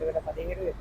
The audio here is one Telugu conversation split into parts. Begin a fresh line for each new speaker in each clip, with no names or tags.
2017.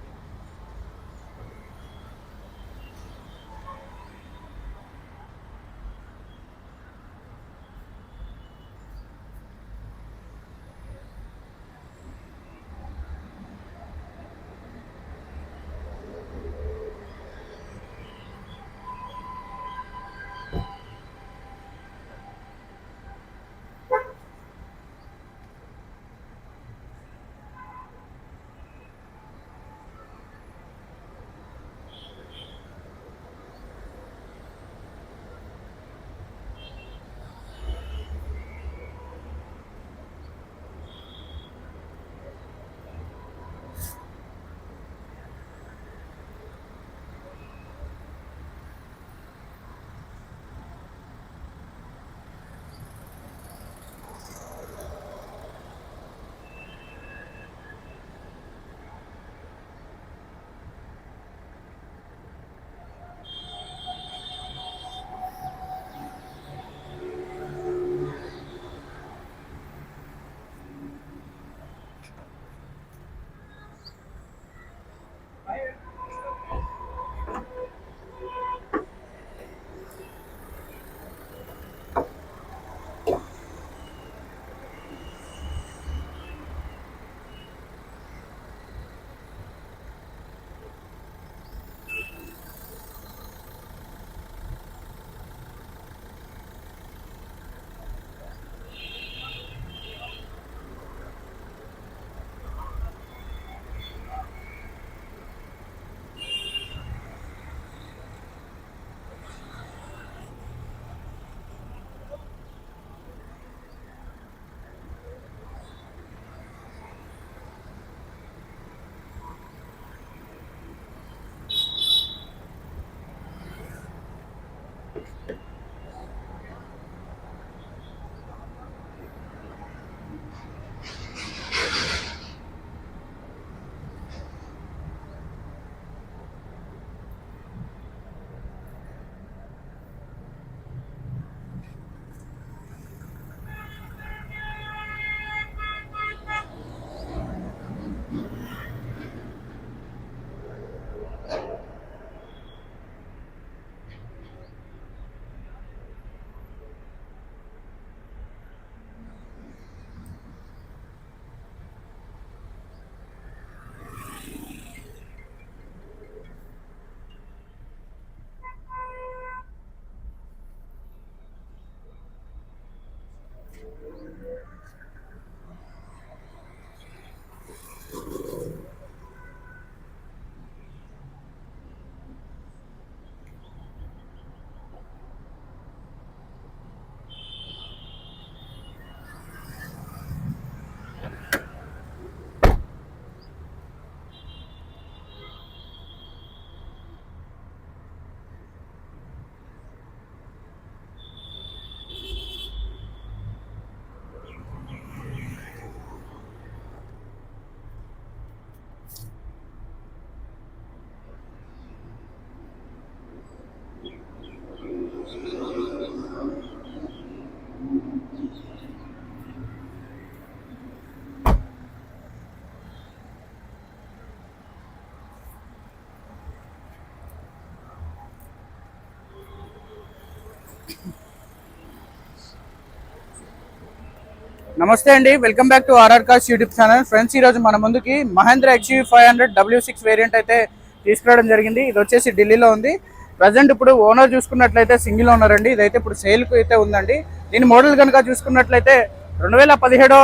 నమస్తే అండి, welcome back to RR cars YouTube channel. Friends, ఈరోజు మన ముందుకి మహేంద్ర XUV 500 W6 వేరియంట్ అయితే తీసుకురావడం జరిగింది. ఇది వచ్చేసి ఢిల్లీలో ఉంది. ప్రజెంట్ ఇప్పుడు ఓనర్ చూసుకున్నట్లయితే సింగిల్ ఓనర్ అండి. ఇదైతే ఇప్పుడు సేల్కి అయితే ఉందండి. దీని మోడల్ కనుక చూసుకున్నట్లయితే 2017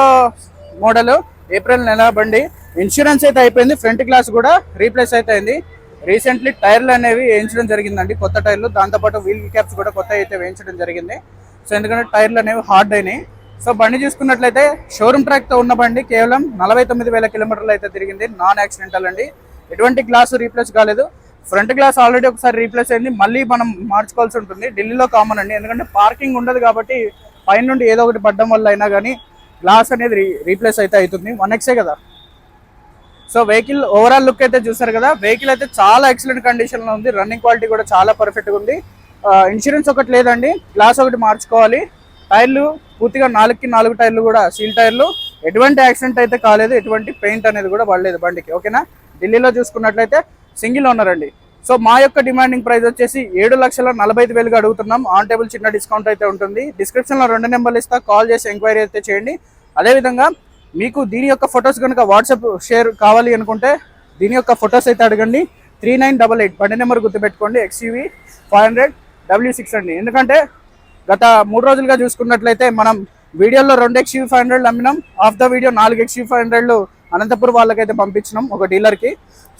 మోడల్, ఏప్రిల్ నెల బండి. ఇన్సూరెన్స్ అయితే అయిపోయింది. ఫ్రంట్ గ్లాస్ కూడా రీప్లేస్ అయితే అయింది. రీసెంట్లీ టైర్లు అనేవి వేయించడం జరిగిందండి, కొత్త టైర్లు. దాంతోపాటు వీల్ క్యాప్స్ కూడా కొత్త అయితే వేయించడం జరిగింది. సో ఎందుకంటే టైర్లు అనేవి హార్డ్ అయినాయి. సో బండి చూసుకున్నట్లయితే షోరూమ్ ట్రాక్తో ఉన్న బండి కేవలం 49,000 కిలోమీటర్లు అయితే తిరిగింది. నాన్ యాక్సిడెంటల్ అండి. ఎటువంటి గ్లాసు రీప్లేస్ కాలేదు. ఫ్రంట్ గ్లాస్ ఆల్రెడీ ఒకసారి రీప్లేస్ అయింది, మళ్ళీ మనం మార్చుకోవాల్సి ఉంటుంది. ఢిల్లీలో కామన్ అండి, ఎందుకంటే పార్కింగ్ ఉండదు కాబట్టి పైన నుండి ఏదో ఒకటి పడ్డం వల్ల అయినా కానీ గ్లాస్ అనేది రీప్లేస్ అయితే అవుతుంది. 1XA కదా. సో వెహికల్ ఓవరాల్ లుక్ అయితే చూసారు కదా. వెహికల్ అయితే చాలా ఎక్సలెంట్ కండిషన్లో ఉంది. రన్నింగ్ క్వాలిటీ కూడా చాలా పర్ఫెక్ట్గా ఉంది. ఇన్సూరెన్స్ ఒకటి లేదండి, గ్లాస్ ఒకటి మార్చుకోవాలి. టైర్లు పూర్తిగా 4కి 4 టైర్లు కూడా సీల్ టైర్లు. ఎటువంటి యాక్సిడెంట్ అయితే కాలేదు, ఎటువంటి పెయింట్ అనేది కూడా పడలేదు బండికి. ఓకేనా. ఢిల్లీలో చూసుకున్నట్లయితే సింగిల్ ఓనర్ అండి. సో మా యొక్క డిమాండింగ్ ప్రైస్ వచ్చేసి 7,45,000 అడుగుతున్నాం. ఆన్ టేబుల్ చిన్న డిస్కౌంట్ అయితే ఉంటుంది. డిస్క్రిప్షన్లో 2 నెంబర్లు ఇస్తా, కాల్ చేసి ఎంక్వైరీ అయితే చేయండి. అదేవిధంగా మీకు దీని యొక్క ఫొటోస్ కనుక వాట్సాప్ షేర్ కావాలి అనుకుంటే దీని యొక్క ఫొటోస్ అయితే అడగండి. 3988 బండి నెంబర్ గుర్తుపెట్టుకోండి. XUV 500 W6 అండి. ఎందుకంటే గత 3 రోజులుగా చూసుకున్నట్లయితే మనం వీడియోలో 2 XUV 500 అమ్మినాం. Of the video 4 XUV 500 Anantapuram వాళ్ళకైతే పంపించినాం, ఒక డీలర్కి.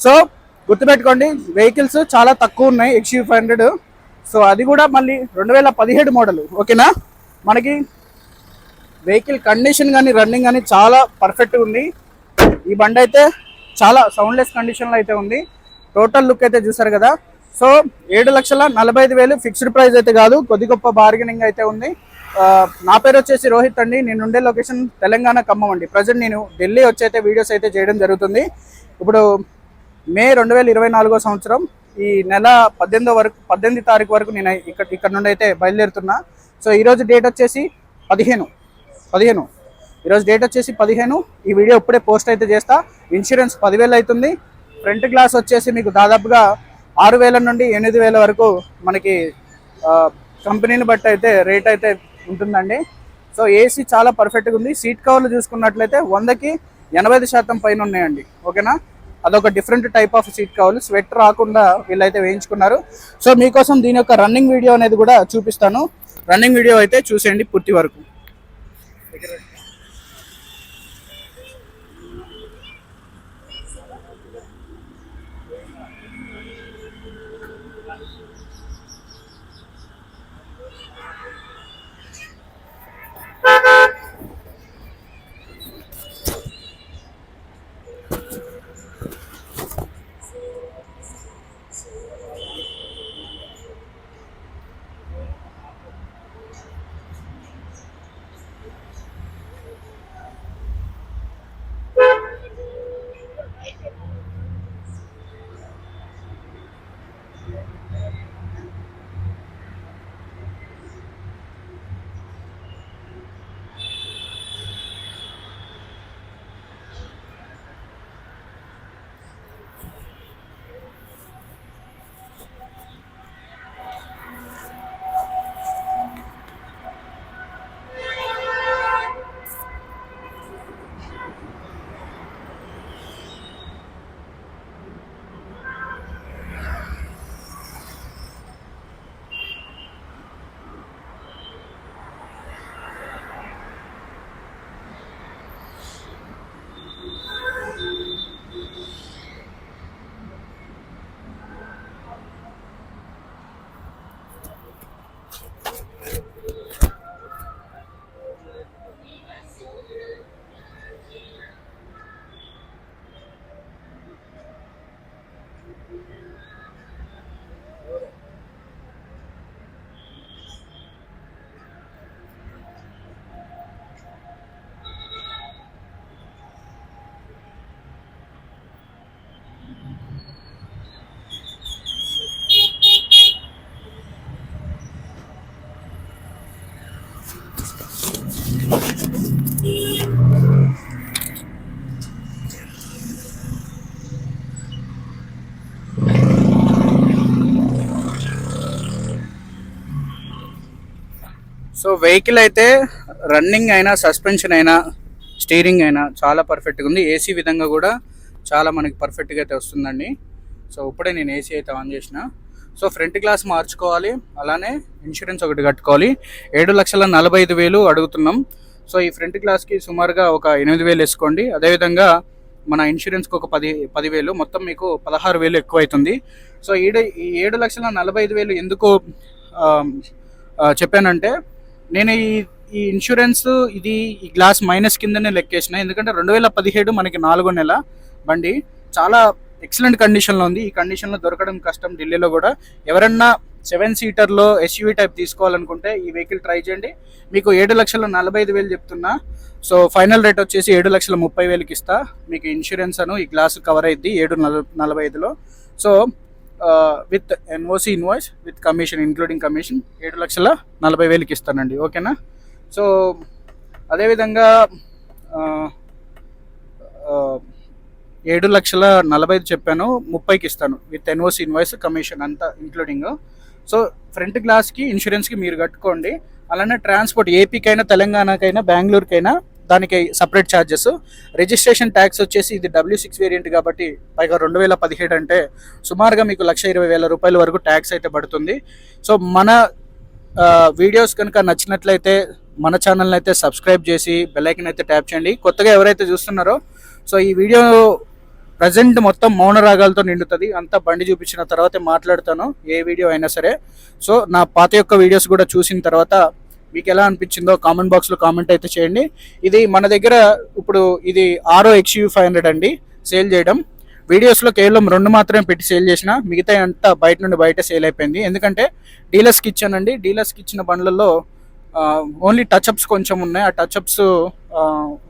సో గుర్తుపెట్టుకోండి, వెహికల్స్ చాలా తక్కువ ఉన్నాయి XUV 500. సో అది కూడా మళ్ళీ 2017 మోడల్. ఓకేనా, మనకి వెహికల్ కండిషన్ కానీ రన్నింగ్ కానీ చాలా పర్ఫెక్ట్గా ఉంది. ఈ బండి అయితే చాలా సౌండ్లెస్ కండిషన్లో అయితే ఉంది. టోటల్ లుక్ అయితే చూసారు కదా. సో 7,45,000 ఫిక్స్డ్ ప్రైస్ అయితే కాదు, కొద్ది గొప్ప బార్గెనింగ్ అయితే ఉంది. నా పేరు వచ్చేసి రోహిత్ అండి. నేను ఉండే లొకేషన్ తెలంగాణ ఖమ్మం అండి. ప్రజెంట్ నేను ఢిల్లీ వచ్చి అయితే వీడియోస్ అయితే చేయడం జరుగుతుంది. ఇప్పుడు మే 2024 సంవత్సరం ఈ నెల 18 తారీఖు వరకు నేను ఇక్కడ నుండి అయితే బయలుదేరుతున్నా. సో ఈరోజు డేట్ వచ్చేసి 15. ఈరోజు డేట్ వచ్చేసి 15. ఈ వీడియో ఇప్పుడే పోస్ట్ అయితే చేస్తా. ఇన్సూరెన్స్ 10,000 అవుతుంది. ఫ్రంట్ గ్లాస్ వచ్చేసి మీకు దాదాపుగా 6,000 నుండి 8,000 వరకు మనకి కంపెనీని బట్టి అయితే రేట్ అయితే ఉంటుందండి. సో ఏసీ చాలా పర్ఫెక్ట్గా ఉంది. సీట్ కవర్లు చూసుకున్నట్లయితే 100కి 80% పైన ఉన్నాయండి. ఓకేనా, అదొక డిఫరెంట్ టైప్ ఆఫ్ సీట్ కవర్లు, స్వెట్ రాకుండా వీళ్ళైతే వేయించుకున్నారు. సో మీకోసం దీని యొక్క రన్నింగ్ వీడియో అనేది కూడా చూపిస్తాను. రన్నింగ్ వీడియో అయితే చూసేయండి పూర్తి వరకు. సో వెహికల్ అయితే రన్నింగ్ అయినా, సస్పెన్షన్ అయినా, స్టీరింగ్ అయినా చాలా పర్ఫెక్ట్గా ఉంది. ఏసీ విధంగా కూడా చాలా మనకి పర్ఫెక్ట్గా అయితే వస్తుందండి. సో ఇప్పుడే నేను ఏసీ అయితే ఆన్ చేసిన. సో ఫ్రంట్ గ్లాస్ మార్చుకోవాలి, అలానే ఇన్సూరెన్స్ ఒకటి కట్టుకోవాలి. 7,45,000 అడుగుతున్నాం. సో ఈ ఫ్రంట్ గ్లాస్కి సుమారుగా ఒక 8,000 వేసుకోండి. అదేవిధంగా మన ఇన్సూరెన్స్కి ఒక 10,000, మొత్తం మీకు 16,000 ఎక్కువ అవుతుంది. సో ఈ 7,45,000 ఎందుకు చెప్పానంటే, నేను ఈ ఇన్సూరెన్స్ ఈ గ్లాస్ మైనస్ కిందనే లెక్కేసిన. ఎందుకంటే 2017 మనకి 4వ నెల బండి చాలా ఎక్సలెంట్ కండిషన్లో ఉంది. ఈ కండిషన్లో దొరకడం కష్టం ఢిల్లీలో కూడా. ఎవరన్నా 7 సీటర్లో SUV టైప్ తీసుకోవాలనుకుంటే ఈ వెహికల్ ట్రై చేయండి. మీకు 7,45,000 చెప్తున్నా. సో ఫైనల్ రేట్ వచ్చేసి 7,30,000కి ఇస్తా. మీకు ఇన్సూరెన్స్ అను ఈ గ్లాస్ కవర్ అయ్యింది 7,45,000లో. So with NOC invoice with commission, including commission 7,40,000కి ఇస్తానండి. ఓకేనా. సో అదేవిధంగా 7,40,000 చెప్పాను, 30కి ఇస్తాను విత్ ఎన్ఓసి ఇన్వాయిస్ కమిషన్ అంతా ఇంక్లూడింగ్. సో ఫ్రంట్ గ్లాస్కి ఇన్సూరెన్స్కి మీరు కట్టుకోండి. అలానే ట్రాన్స్పోర్ట్ ఏపీకైనా తెలంగాణకైనా బెంగళూరుకైనా దానికి సపరేట్ ఛార్జెస్. రిజిస్ట్రేషన్ ట్యాక్స్ వచ్చేసి ఇది W6 వేరియంట్ కాబట్టి పైగా 2017 అంటే సుమారుగా మీకు 1,20,000 రూపాయల వరకు ట్యాక్స్ అయితే పడుతుంది. సో మన వీడియోస్ కనుక నచ్చినట్లయితే మన ఛానల్ని అయితే సబ్స్క్రైబ్ చేసి బెల్ ఐకాన్ అయితే ట్యాప్ చేయండి. కొత్తగా ఎవరైతే చూస్తున్నారో సో ఈ వీడియో ప్రజెంట్ మొత్తం మౌన రాగాలతో నిండుతుంది. అంతా బండి చూపించిన తర్వాతే మాట్లాడతాను ఏ వీడియో అయినా సరే. సో నా పాత యొక్క వీడియోస్ కూడా చూసిన తర్వాత మీకు ఎలా అనిపించిందో కామెంట్ బాక్స్లో కామెంట్ అయితే చేయండి. ఇది మన దగ్గర ఇప్పుడు ఇది ఆరో XUV 500 అండి సేల్ చేయడం. వీడియోస్లో కేవలం 2 మాత్రమే పెట్టి సేల్ చేసిన, మిగతా అంతా బయట నుండి బయట సేల్ అయిపోయింది. ఎందుకంటే డీలర్స్కి ఇచ్చానండి. డీలర్స్కి ఇచ్చిన బండ్లలో ఓన్లీ టచ్అప్స్ కొంచెం ఉన్నాయి. ఆ టచ్అప్స్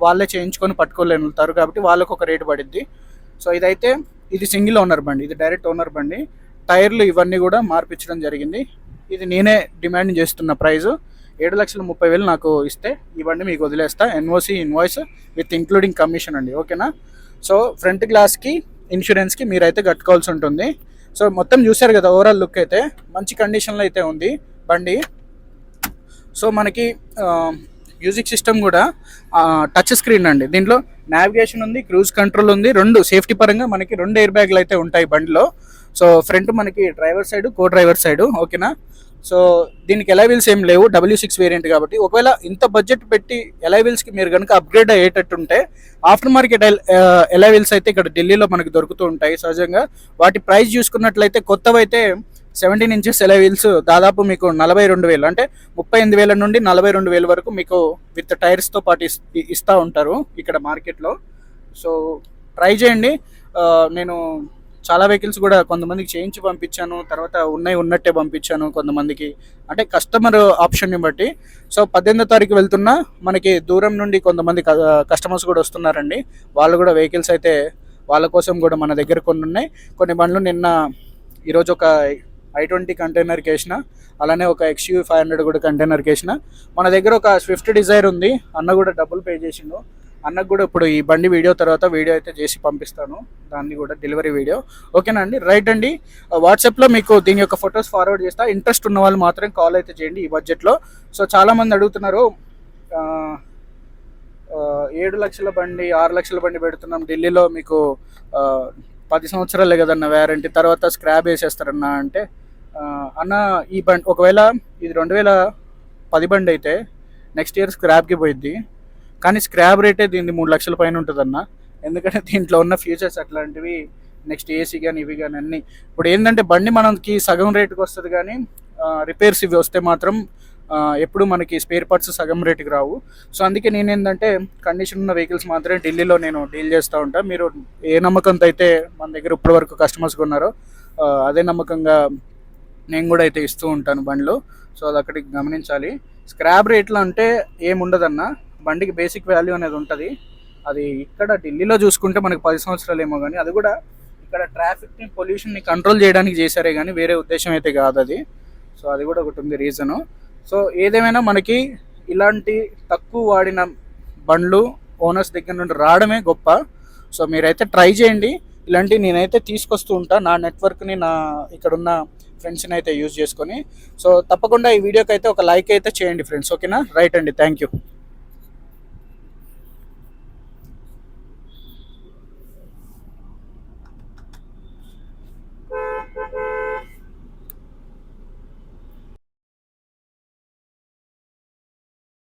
వాళ్ళే చేయించుకొని పట్టుకోలేనుతారు కాబట్టి వాళ్ళకు ఒక రేటు పడిద్ది. సో ఇదైతే ఇది సింగిల్ ఓనర్ బండి, ఇది డైరెక్ట్ ఓనర్ బండి. టైర్లు ఇవన్నీ కూడా మార్పించడం జరిగింది. ఇది నేనే డిమాండ్ చేస్తున్న ప్రైజు 7,30,000 నాకు ఇస్తే ఈ బండి మీకు వదిలేస్తా, NOC invoice with including commission అండి, ఓకేనా. సో ఫ్రంట్ గ్లాస్కి ఇన్సూరెన్స్కి మీరైతే కట్టుకోవాల్సి ఉంటుంది. సో మొత్తం చూశారు కదా, ఓవరాల్ లుక్ అయితే మంచి కండిషన్లో అయితే ఉంది బండి. సో మనకి మ్యూజిక్ సిస్టమ్ కూడా టచ్ స్క్రీన్ అండి. దీంట్లో నావిగేషన్ ఉంది, క్రూజ్ కంట్రోల్ ఉంది, 2 సేఫ్టీ పరంగా మనకి 2 ఎయిర్ బ్యాగ్లు అయితే ఉంటాయి బండిలో. సో ఫ్రంట్ మనకి డ్రైవర్ సైడ్, కో డ్రైవర్ సైడ్, ఓకేనా. సో దీనికి ఎలైవిల్స్ ఏం లేవు, W6 వేరియంట్ కాబట్టి. ఒకవేళ ఇంత బడ్జెట్ పెట్టి ఎలైవిల్స్కి మీరు కనుక అప్గ్రేడ్ అయ్యేటట్టుంటే ఆఫ్టర్ మార్కెట్ ఎలైవిల్స్ అయితే ఇక్కడ ఢిల్లీలో మనకి దొరుకుతూ ఉంటాయి సహజంగా. వాటి ప్రైస్ చూసుకున్నట్లయితే కొత్తవైతే 17 ఇంచెస్ ఎలైవిల్స్ దాదాపు మీకు 42,000 అంటే 38,000 నుండి 42,000 వరకు మీకు విత్ టైర్స్తో పాటు ఇస్తూ ఉంటారు ఇక్కడ మార్కెట్లో. సో ట్రై చేయండి. నేను చాలా వెహికల్స్ కూడా కొంతమందికి చేయించి పంపించాను, తర్వాత ఉన్నట్టే పంపించాను కొంతమందికి, అంటే కస్టమర్ ఆప్షన్ని బట్టి. సో 18వ తారీఖు వెళ్తున్నా మనకి దూరం నుండి కొంతమంది కస్టమర్స్ కూడా వస్తున్నారండి. వాళ్ళు కూడా వెహికల్స్ అయితే వాళ్ళ కోసం కూడా మన దగ్గర కొన్ని ఉన్నాయి. కొన్ని బండ్లు ఈరోజు ఒక I20 కంటైనర్కి వేసిన, అలానే ఒక XUV 500 కూడా కంటైనర్కి వేసిన. మన దగ్గర ఒక స్విఫ్ట్ డిజైర్ ఉంది, అన్న కూడా డబ్బులు పే చేసిండు. అన్నకు కూడా ఇప్పుడు ఈ బండి వీడియో తర్వాత వీడియో అయితే చేసి పంపిస్తాను, దాన్ని కూడా డెలివరీ వీడియో, ఓకేనా అండి. రైట్ అండి, వాట్సాప్లో మీకు దీని యొక్క ఫొటోస్ ఫార్వర్డ్ చేస్తా. ఇంట్రెస్ట్ ఉన్న వాళ్ళు మాత్రం కాల్ అయితే చేయండి ఈ బడ్జెట్లో. సో చాలామంది అడుగుతున్నారు 7 లక్షల బండి 6 లక్షల బండి పెడుతున్నాం ఢిల్లీలో, మీకు 10 సంవత్సరాలే కదన్న వ్యారంటీ, తర్వాత స్క్రాప్ వేసేస్తారన్న అంటే, అన్న ఈ బండి ఒకవేళ ఇది 2010 బండి అయితే నెక్స్ట్ ఇయర్ స్క్రాప్కి పోయిద్ది, కానీ స్క్రాప్ రేటే దీన్ని 3 లక్షల పైన ఉంటుందన్న. ఎందుకంటే దీంట్లో ఉన్న ఫ్యూచర్స్ అట్లాంటివి, నెక్స్ట్ ఏసీ కానీ ఇవి కానీ అన్నీ. ఇప్పుడు ఏంటంటే బండి మనకి సగం రేటుకి వస్తుంది, కానీ రిపేర్స్ ఇవి వస్తే మాత్రం ఎప్పుడు మనకి స్పేర్ పార్ట్స్ సగం రేటుకి రావు. సో అందుకే నేను ఏంటంటే కండిషన్ ఉన్న వెహికల్స్ మాత్రమే ఢిల్లీలో నేను డీల్ చేస్తూ ఉంటాను. మీరు ఏ నమ్మకంతో అయితే మన దగ్గర ఇప్పటి వరకు కస్టమర్స్ కొన్నారో అదే నమ్మకంగా నేను కూడా అయితే ఇస్తూ ఉంటాను బండ్లు. సో అది అక్కడికి గమనించాలి. స్క్రాప్ రేట్లో అంటే ఏముండదన్న, బండికి బేసిక్ వాల్యూ అనేది ఉంటుంది. అది ఇక్కడ ఢిల్లీలో చూసుకుంటే మనకి 10 సంవత్సరాలు ఏమో, కానీ అది కూడా ఇక్కడ ట్రాఫిక్ని పొల్యూషన్ని కంట్రోల్ చేయడానికి చేశారే కానీ వేరే ఉద్దేశం అయితే కాదు అది. సో అది కూడా ఒకటి ఉంది రీజను. సో ఏదేమైనా మనకి ఇలాంటి తక్కువ వాడిన బండ్లు ఓనర్స్ దగ్గర నుండి రావడమే గొప్ప. సో మీరైతే ట్రై చేయండి. ఇలాంటివి నేనైతే తీసుకొస్తూ ఉంటాను, నా నెట్వర్క్ని, నా ఇక్కడున్న ఫ్రెండ్స్ని అయితే యూజ్ చేసుకొని. సో తప్పకుండా ఈ వీడియోకి అయితే ఒక లైక్ అయితే చేయండి ఫ్రెండ్స్, ఓకేనా. రైట్ అండి, థ్యాంక్ యూ.